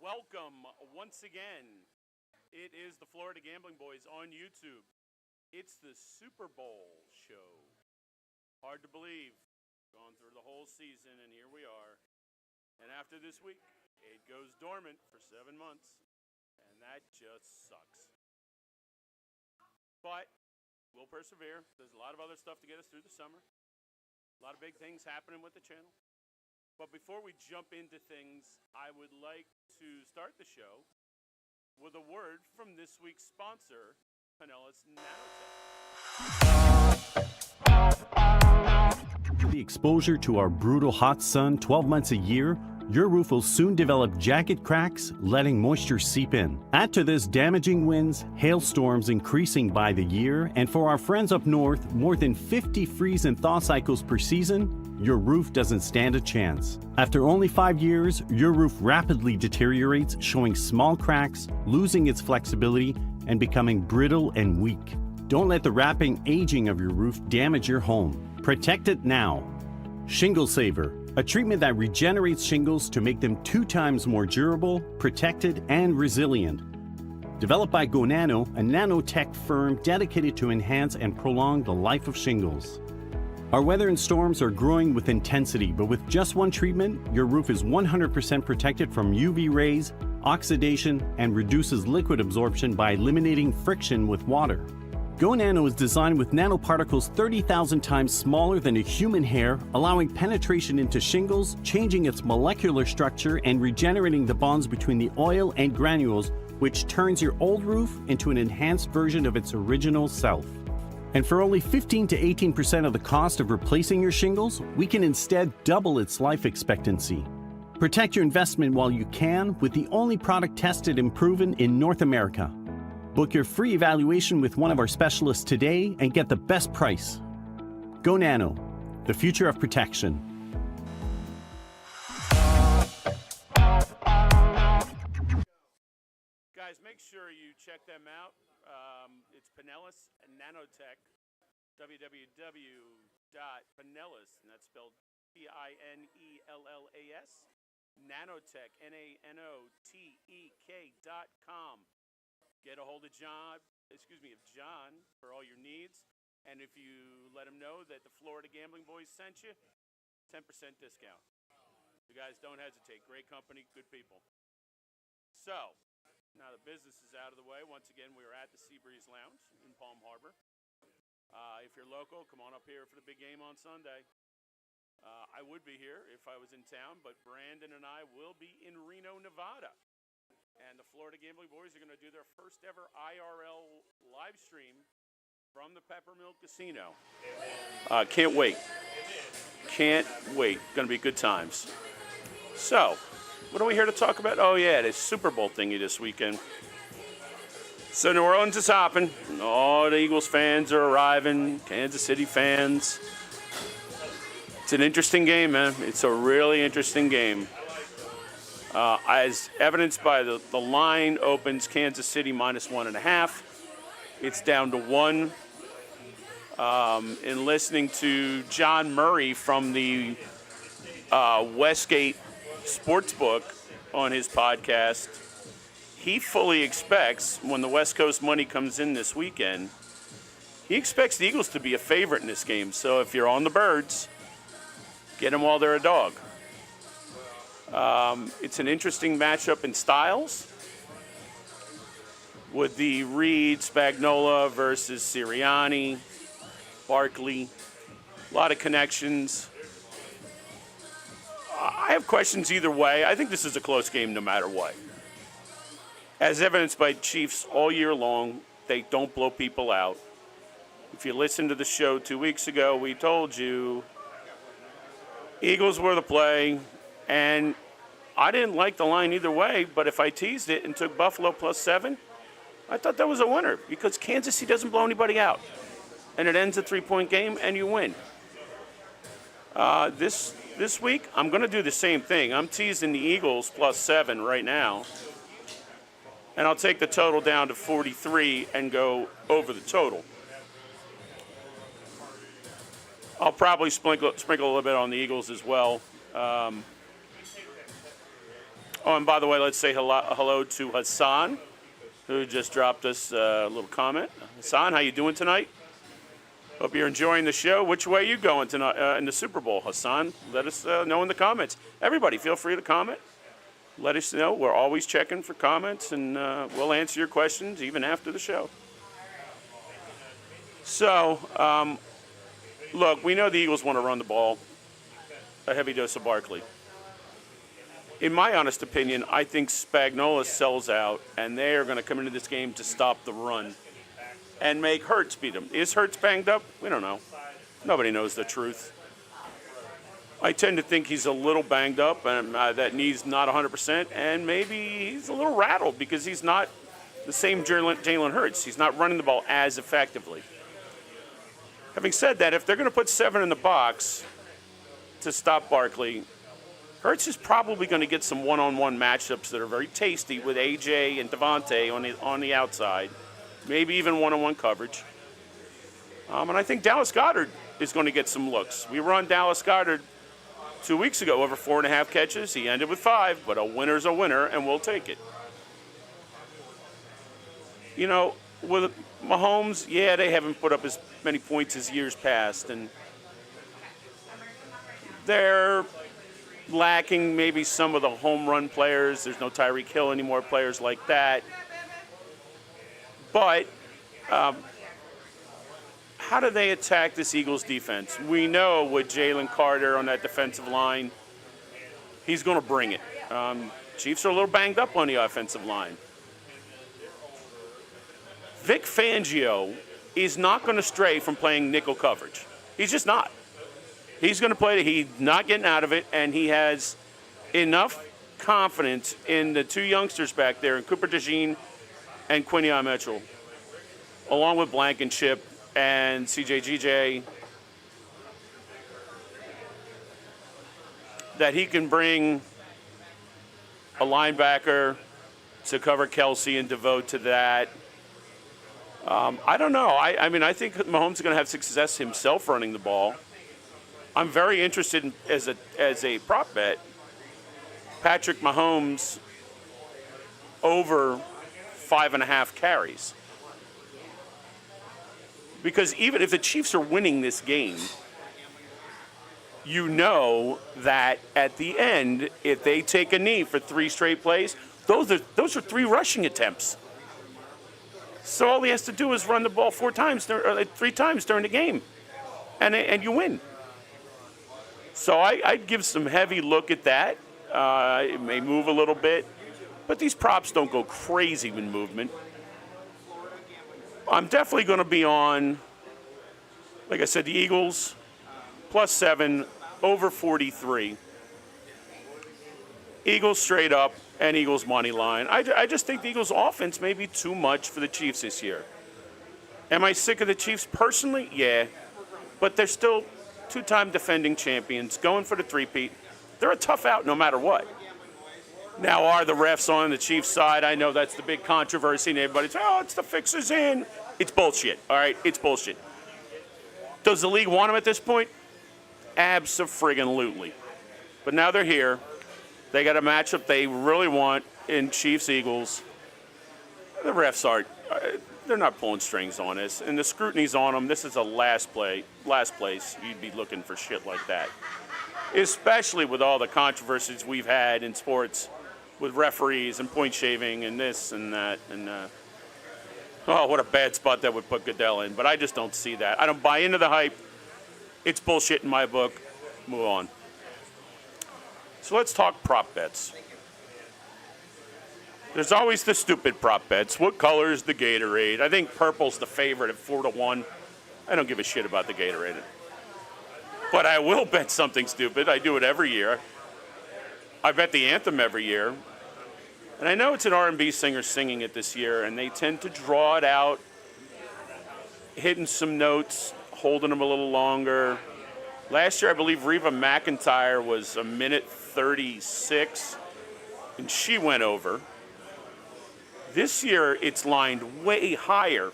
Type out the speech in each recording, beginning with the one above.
welcome once again. It is the Florida Gambling Boys on YouTube. It's the Super Bowl show. Hard to believe. Gone through the whole season, and here we are. And after this week, it goes dormant for 7 months. And that just sucks. But we'll persevere. There's a lot of other stuff to get us through the summer. A lot of big things happening with the channel. But before we jump into things, I would like to start the show with a word from this week's sponsor, Pinellas NanoTek. The exposure to our brutal hot sun 12 months a year, your roof will soon develop jagged cracks, letting moisture seep in. Add to this damaging winds, hailstorms increasing by the year, and for our friends up north, more than 50 freeze and thaw cycles per season, your roof doesn't stand a chance. After only 5 years, your roof rapidly deteriorates, showing small cracks, losing its flexibility, and becoming brittle and weak. Don't let the rapid aging of your roof damage your home. Protect it now. Shingle Saver, a treatment that regenerates shingles to make them 2 times more durable, protected, and resilient. Developed by GoNano, a nanotech firm dedicated to enhance and prolong the life of shingles. Our weather and storms are growing with intensity, but with just one treatment, your roof is 100% protected from UV rays, oxidation, and reduces liquid absorption by eliminating friction with water. GoNano is designed with nanoparticles 30,000 times smaller than a human hair, allowing penetration into shingles, changing its molecular structure, and regenerating the bonds between the oil and granules, which turns your old roof into an enhanced version of its original self. And for only 15 to 18% of the cost of replacing your shingles, we can instead double its life expectancy. Protect your investment while you can with the only product tested and proven in North America. Book your free evaluation with one of our specialists today and get the best price. GoNano, the future of protection. Guys, make sure you check them out. It's Pinellas NanoTek, www.pinellas, and that's spelled Pinellas, NanoTek, NanoTek.com. Get a hold of John for all your needs. And if you let him know that the Florida Gambling Boys sent you, 10% discount. You guys don't hesitate. Great company, good people. So, now the business is out of the way. Once again, we are at the Seabreeze Lounge in Palm Harbor. If you're local, come on up here for the big game on Sunday. I would be here if I was in town, but Brandon and I will be in Reno, Nevada. And the Florida Gambling Boys are going to do their first ever IRL live stream from the Peppermill Casino. Can't wait. Can't wait. Going to be good times. So, what are we here to talk about? Oh, yeah, the Super Bowl thingy this weekend. So New Orleans is hopping. All the Eagles fans are arriving. Kansas City fans. It's an interesting game, man. It's a really interesting game. As evidenced by the line opens Kansas City -1.5. It's down to 1. In listening to John Murray from the Westgate Sportsbook on his podcast, he fully expects when the West Coast money comes in this weekend, he expects the Eagles to be a favorite in this game. So if you're on the Birds, get them while they're a dog. It's an interesting matchup in styles with the Reed, Spagnuolo versus Sirianni, Barkley. A lot of connections. I have questions either way. I think this is a close game no matter what. As evidenced by Chiefs all year long, they don't blow people out. If you listened to the show 2 weeks ago, we told you Eagles were the play, and I didn't like the line either way, but if I teased it and took Buffalo +7, I thought that was a winner because Kansas City doesn't blow anybody out. And it ends a 3-point game, and you win. This week, I'm going to do the same thing. I'm teasing the Eagles +7 right now. And I'll take the total down to 43 and go over the total. I'll probably sprinkle a little bit on the Eagles as well. Oh, and by the way, let's say hello to Hassan, who just dropped us a little comment. Hassan, how you doing tonight? Hope you're enjoying the show. Which way are you going tonight in the Super Bowl, Hassan? Let us know in the comments. Everybody, feel free to comment. Let us know. We're always checking for comments, and we'll answer your questions even after the show. So, look, we know the Eagles want to run the ball. A heavy dose of Barkley. In my honest opinion, I think Spagnuolo sells out, and they are going to come into this game to stop the run and make Hurts beat him. Is Hurts banged up? We don't know. Nobody knows the truth. I tend to think he's a little banged up, and that knee's not 100%, and maybe he's a little rattled because he's not the same Jalen Hurts. He's not running the ball as effectively. Having said that, if they're going to put 7 in the box to stop Barkley, Hurts is probably going to get some one-on-one matchups that are very tasty with AJ and Devontae on the outside, maybe even one-on-one coverage. And I think Dallas Goedert is going to get some looks. We were on Dallas Goedert 2 weeks ago, over 4.5 catches. He ended with 5, but a winner's a winner, and we'll take it. You know, with Mahomes, yeah, they haven't put up as many points as years past, and they're lacking maybe some of the home run players. There's no Tyreek Hill anymore, players like that. But how do they attack this Eagles defense? We know with Jalen Carter on that defensive line, he's going to bring it. Chiefs are a little banged up on the offensive line. Vic Fangio is not going to stray from playing nickel coverage. He's just not. He's going to play it. He's not getting out of it, and he has enough confidence in the 2 youngsters back there, in Cooper DeJean and Quinion Mitchell, along with Blankenship and CJGJ, that he can bring a linebacker to cover Kelsey and devote to that. I don't know. I mean, I think Mahomes is going to have success himself running the ball. I'm very interested in, as a prop bet, Patrick Mahomes over 5.5 carries. Because even if the Chiefs are winning this game, you know that at the end, if they take a knee for 3 straight plays, those are 3 rushing attempts. So all he has to do is run the ball 3 times during the game, and you win. So I'd give some heavy look at that. It may move a little bit, but these props don't go crazy with movement. I'm definitely going to be on, like I said, the Eagles, +7, over 43. Eagles straight up, and Eagles money line. I just think the Eagles offense may be too much for the Chiefs this year. Am I sick of the Chiefs personally? Yeah. But they're still 2-time defending champions, going for the three-peat. They're a tough out no matter what. Now, are the refs on the Chiefs' side? I know that's the big controversy, and everybody's, it's the fixes in. It's bullshit, all right? It's bullshit. Does the league want them at this point? Abso-friggin-lutely. But now they're here. They got a matchup they really want in Chiefs-Eagles. The refs they're not pulling strings on this, and the scrutiny's on them. This is a last place you'd be looking for shit like that, especially with all the controversies we've had in sports with referees and point shaving and this and that. And what a bad spot that would put Goodell in. But I just don't see that. I don't buy into the hype. It's bullshit in my book. Move on. So let's talk prop bets. There's always the stupid prop bets. What color is the Gatorade? I think purple's the favorite at 4-1. I don't give a shit about the Gatorade. But I will bet something stupid. I do it every year. I bet the anthem every year. And I know it's an R&B singer singing it this year, and they tend to draw it out, hitting some notes, holding them a little longer. Last year, I believe Reba McEntire was 1:36, and she went over. This year, it's lined way higher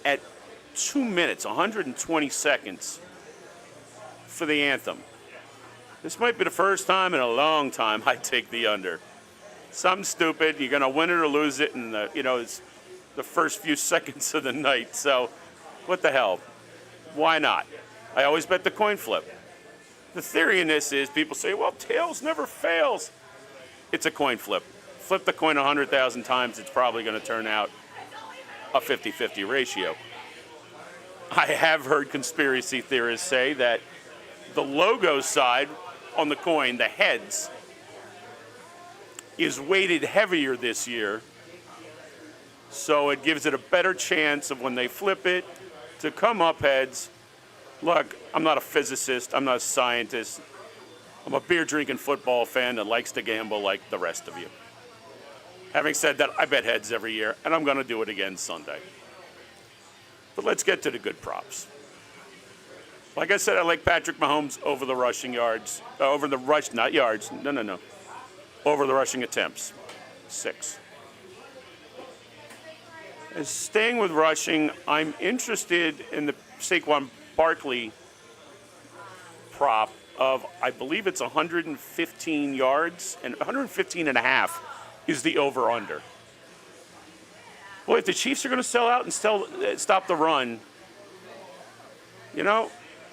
at 2 minutes, 120 seconds for the anthem. This might be the first time in a long time I take the under. Something stupid. You're going to win it or lose it in it's the first few seconds of the night. So what the hell? Why not? I always bet the coin flip. The theory in this is people say, well, tails never fails. It's a coin flip. Flip the coin 100,000 times, it's probably going to turn out a 50-50 ratio. I have heard conspiracy theorists say that the logo side on the coin, the heads, is weighted heavier this year, so it gives it a better chance of when they flip it to come up heads. Look, I'm not a physicist, I'm not a scientist. I'm a beer-drinking football fan that likes to gamble like the rest of you. Having said that, I bet heads every year, and I'm going to do it again Sunday. But let's get to the good props. Like I said, I like Patrick Mahomes over the rushing yards. Over the rush, not yards. No. Over the rushing attempts. 6. And staying with rushing, I'm interested in the Saquon Barkley prop of, I believe it's 115 yards, and 115 and a half is the over-under. Boy, if the Chiefs are going to sell out and stop the run,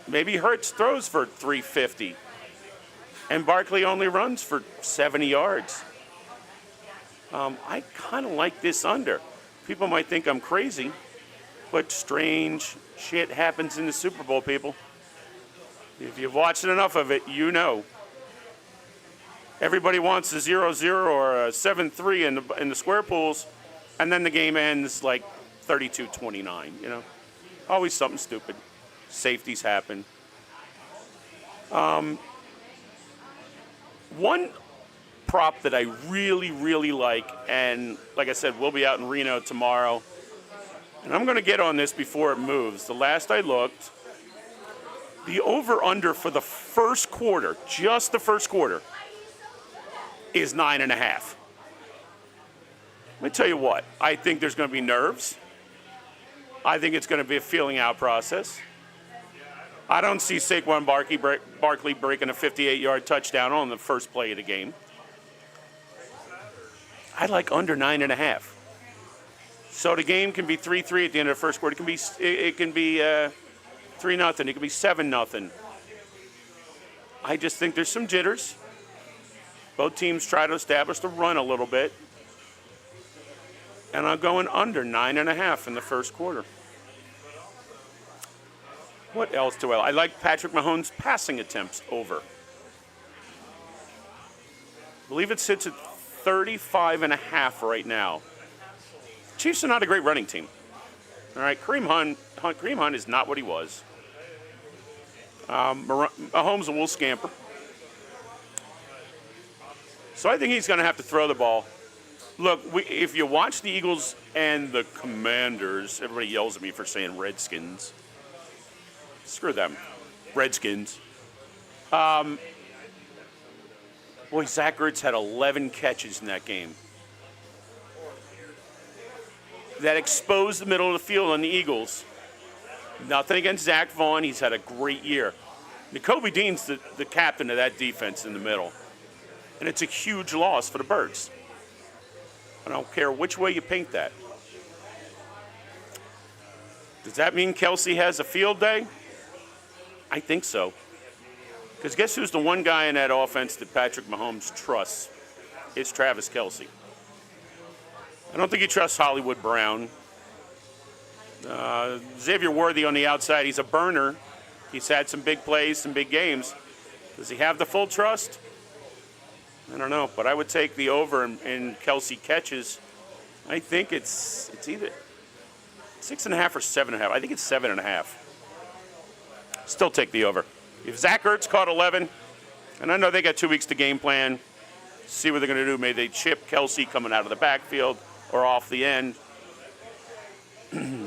maybe Hurts throws for 350, and Barkley only runs for 70 yards. I kind of like this under. People might think I'm crazy, but strange shit happens in the Super Bowl, people. If you've watched enough of it, you know. Everybody wants a 0-0 or a 7-3 in the square pools, and then the game ends like 32-29, Always something stupid. Safeties happen. One prop that I really, really like, and like I said, we'll be out in Reno tomorrow, and I'm going to get on this before it moves. The last I looked, the over-under for the first quarter, just the first quarter, is 9.5. Let me tell you what, I think there's going to be nerves. I think it's going to be a feeling out process. I don't see Saquon Barkley breaking a 58-yard touchdown on the first play of the game. I like under 9.5. So the game can be 3-3 at the end of the first quarter. It can be 3-0. It can be 7-0. I just think there's some jitters. Both teams try to establish the run a little bit. And I'm going under 9.5 in the first quarter. What else do I like? Patrick Mahomes' passing attempts over. I believe it sits at 35.5 right now. Chiefs are not a great running team. All right, Kareem Hunt is not what he was. Mahomes will scamper. So I think he's going to have to throw the ball. Look, if you watch the Eagles and the Commanders, everybody yells at me for saying Redskins. Screw them. Redskins. Boy, Zach Ertz had 11 catches in that game. That exposed the middle of the field on the Eagles. Nothing against Zach Vaughn. He's had a great year. Nakobe Dean's the captain of that defense in the middle. And it's a huge loss for the Birds. I don't care which way you paint that. Does that mean Kelsey has a field day? I think so. Because guess who's the one guy in that offense that Patrick Mahomes trusts? It's Travis Kelsey. I don't think he trusts Hollywood Brown. Xavier Worthy on the outside, he's a burner. He's had some big plays, some big games. Does he have the full trust? I don't know, but I would take the over in Kelsey catches. I think it's either 6.5 or 7.5. I think it's 7.5. Still take the over. If Zach Ertz caught 11, and I know they got 2 weeks to game plan, see what they're going to do. Maybe they chip Kelsey coming out of the backfield or off the end.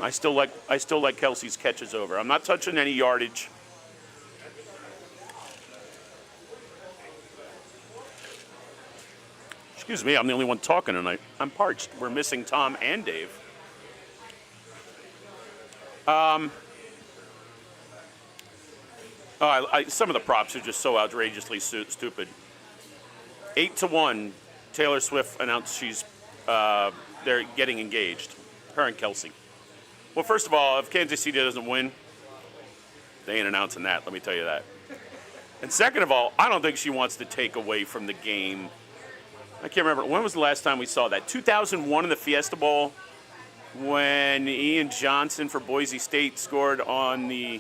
I still like Kelsey's catches over. I'm not touching any yardage. Excuse me, I'm the only one talking tonight. I'm parched. We're missing Tom and Dave. Some of the props are just so outrageously stupid. 8-1, Taylor Swift announced they're getting engaged, her and Kelsey. Well, first of all, if Kansas City doesn't win, they ain't announcing that, let me tell you that. And second of all, I don't think she wants to take away from the game. I can't remember, when was the last time we saw that? 2001 in the Fiesta Bowl, when Ian Johnson for Boise State scored on the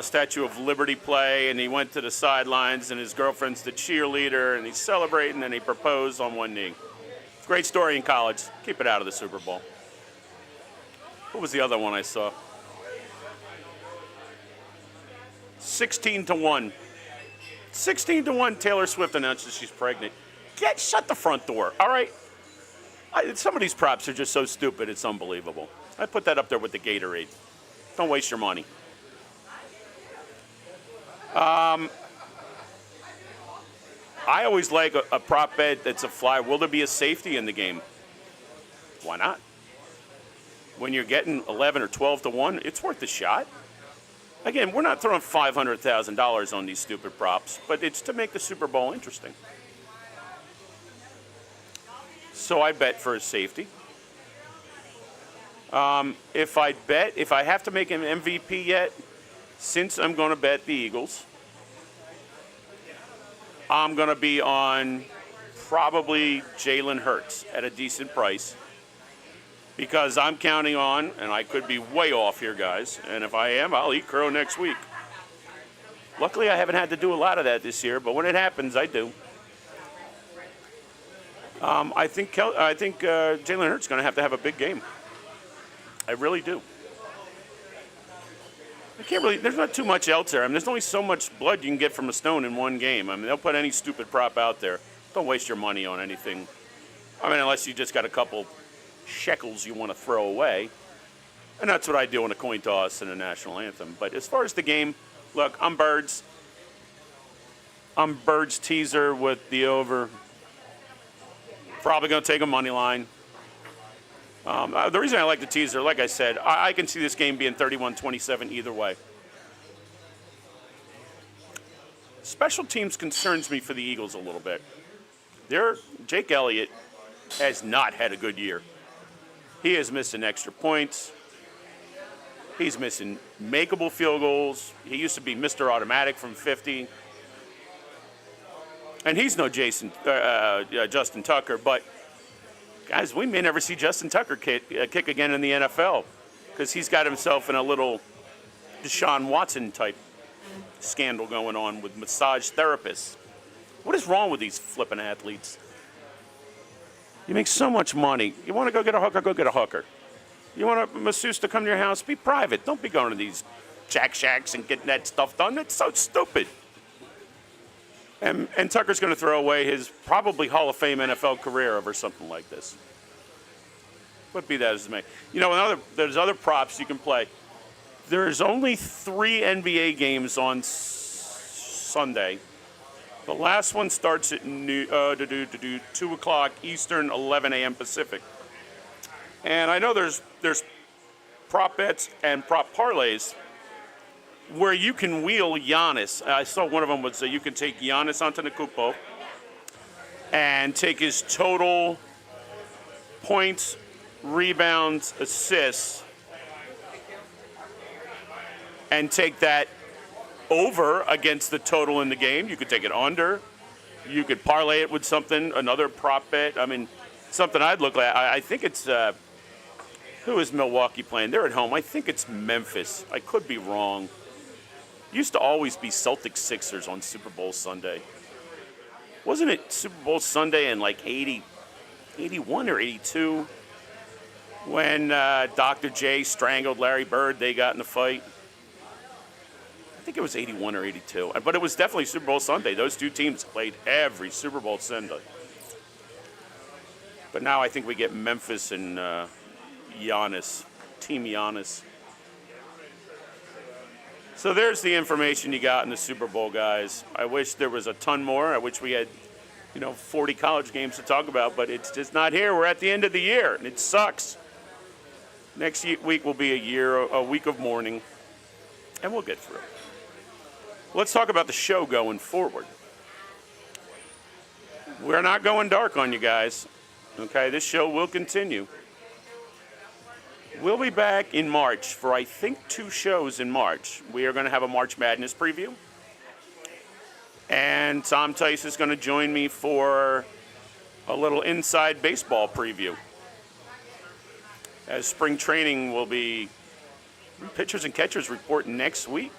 Statue of Liberty play, and he went to the sidelines, and his girlfriend's the cheerleader, and he's celebrating, and he proposed on one knee. Great story in college. Keep it out of the Super Bowl. What was the other one I saw? 16-1. 16-1, Taylor Swift announces she's pregnant. Shut the front door, all right? Some of these props are just so stupid, it's unbelievable. I put that up there with the Gatorade. Don't waste your money. I always like a prop bet that's a fly. Will there be a safety in the game? Why not? When you're getting 11 or 12-1, it's worth a shot. Again, we're not throwing $500,000 on these stupid props, but it's to make the Super Bowl interesting. So I bet for a safety. If I have to make an MVP yet, since I'm going to bet the Eagles, I'm going to be on probably Jalen Hurts at a decent price, because I'm counting on, and I could be way off here, guys, and if I am, I'll eat crow next week. Luckily, I haven't had to do a lot of that this year, but when it happens, I do. I think Jalen Hurts is going to have a big game. I really do. There's not too much else there. I mean, there's only so much blood you can get from a stone in one game. I mean, they'll put any stupid prop out there. Don't waste your money on anything. I mean, unless you just got a couple shekels you want to throw away. And that's what I do in a coin toss and a national anthem. But as far as the game, look, I'm Birds. I'm Birds teaser with the over. Probably going to take a money line. The reason I like the teaser, like I said, I can see this game being 31-27 either way. Special teams concerns me for the Eagles a little bit. Jake Elliott has not had a good year. He is missing extra points. He's missing makeable field goals. He used to be Mr. Automatic from 50. And he's no Justin Tucker, but guys, we may never see Justin Tucker kick again in the NFL, because he's got himself in a little Deshaun Watson type scandal going on with massage therapists. What is wrong with these flipping athletes? You make so much money. You want to go get a hooker, go get a hooker. You want a masseuse to come to your house, be private. Don't be going to these Jack Shacks and getting that stuff done. That's so stupid. And Tucker's going to throw away his probably Hall of Fame NFL career over something like this. But be that as it may. You know, there's other props you can play. There's only 3 NBA games on Sunday. The last one starts at 2 o'clock Eastern, 11 a.m. Pacific. And I know there's prop bets and prop parlays where you can wheel Giannis. I saw one of them was you can take Giannis Antetokounmpo and take his total points, rebounds, assists, and take that over against the total in the game. You could take it under. You could parlay it with something, another prop bet. I mean, something I'd look at. I think it's, who is Milwaukee playing? They're at home. I think it's Memphis. I could be wrong. Used to always be Celtics Sixers on Super Bowl Sunday. Wasn't it Super Bowl Sunday in like 81 or 82 when Dr. J strangled Larry Bird? They got in the fight. I think it was 81 or 82. But it was definitely Super Bowl Sunday. Those two teams played every Super Bowl Sunday. But now I think we get Memphis and Giannis, Team Giannis. So there's the information you got in the Super Bowl, guys. I wish there was a ton more. I wish we had, 40 college games to talk about, but it's just not here. We're at the end of the year, and it sucks. Next week will be a week of mourning. and we'll get through. Let's talk about the show going forward. We're not going dark on you guys. Okay, this show will continue. We'll be back in March for, I think, 2 shows in March. We are going to have a March Madness preview. And Tom Tice is going to join me for a little inside baseball preview. As spring training will be, pitchers and catchers report next week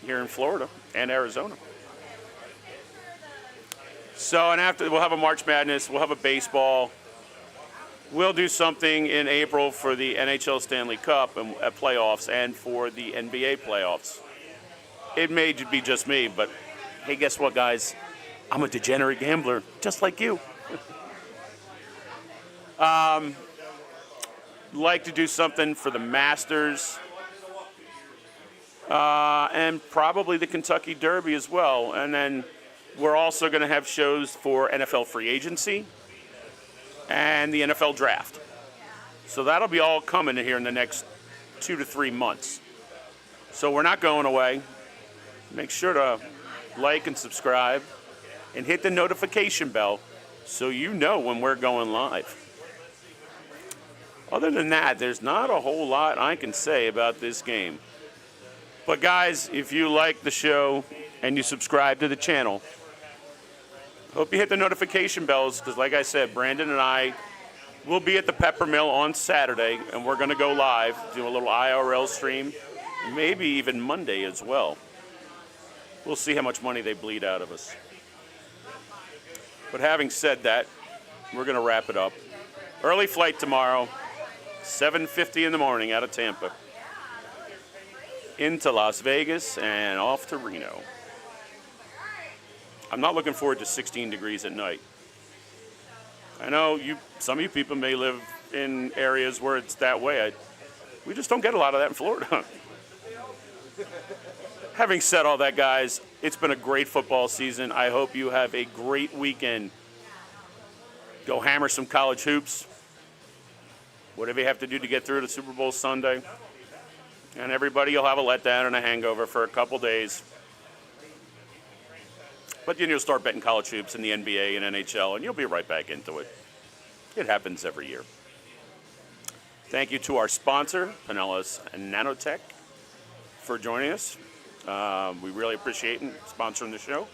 here in Florida and Arizona. So, and after, we'll have a March Madness, we'll have a baseball. We'll do something in April for the NHL Stanley Cup and playoffs and for the NBA playoffs. It may be just me, but hey, guess what, guys? I'm a degenerate gambler, just like you. Like to do something for the Masters and probably the Kentucky Derby as well. And then we're also going to have shows for NFL free agency and the NFL draft. So that'll be all coming here in the next 2 to 3 months. So we're not going away. Make sure to like and subscribe and hit the notification bell so you know when we're going live. Other than that, there's not a whole lot I can say about this game. But guys, if you like the show and you subscribe to the channel, hope you hit the notification bells, because like I said, Brandon and I will be at the Peppermill on Saturday, and we're going to go live, do a little IRL stream, maybe even Monday as well. We'll see how much money they bleed out of us. But having said that, we're going to wrap it up. Early flight tomorrow, 7:50 in the morning out of Tampa, into Las Vegas and off to Reno. I'm not looking forward to 16 degrees at night. I know some of you people may live in areas where it's that way. We just don't get a lot of that in Florida. Having said all that, guys, it's been a great football season. I hope you have a great weekend. Go hammer some college hoops. Whatever you have to do to get through to Super Bowl Sunday. And everybody, you'll have a letdown and a hangover for a couple days. But then you'll start betting college hoops in the NBA and NHL, and you'll be right back into it. It happens every year. Thank you to our sponsor, Pinellas NanoTek, for joining us. We really appreciate sponsoring the show.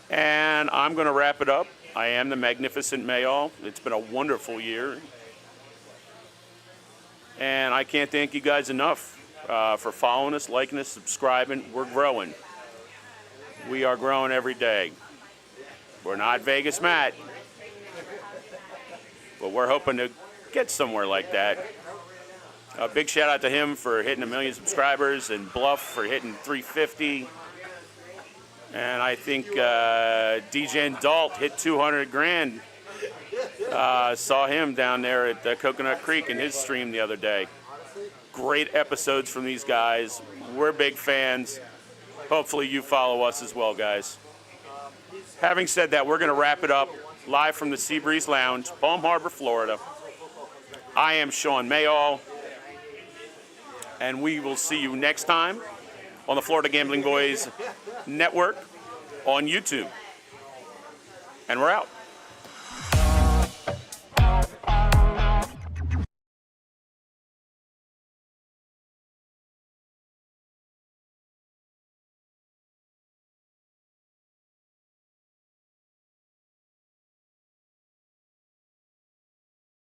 And I'm going to wrap it up. I am the Magnificent Mayall. It's been a wonderful year. And I can't thank you guys enough for following us, liking us, subscribing. We're growing. We are growing every day. We're not Vegas Matt, but we're hoping to get somewhere like that. A big shout out to him for hitting 1 million subscribers, and Bluff for hitting 350. And I think DJ and Dalt hit 200 grand. Saw him down there at Coconut Creek in his stream the other day. Great episodes from these guys. We're big fans. Hopefully you follow us as well, guys. Having said that, we're going to wrap it up live from the Seabreeze Lounge, Palm Harbor, Florida. I am Sean Mayall, and we will see you next time on the Florida Gambling Boys Network on YouTube. And we're out.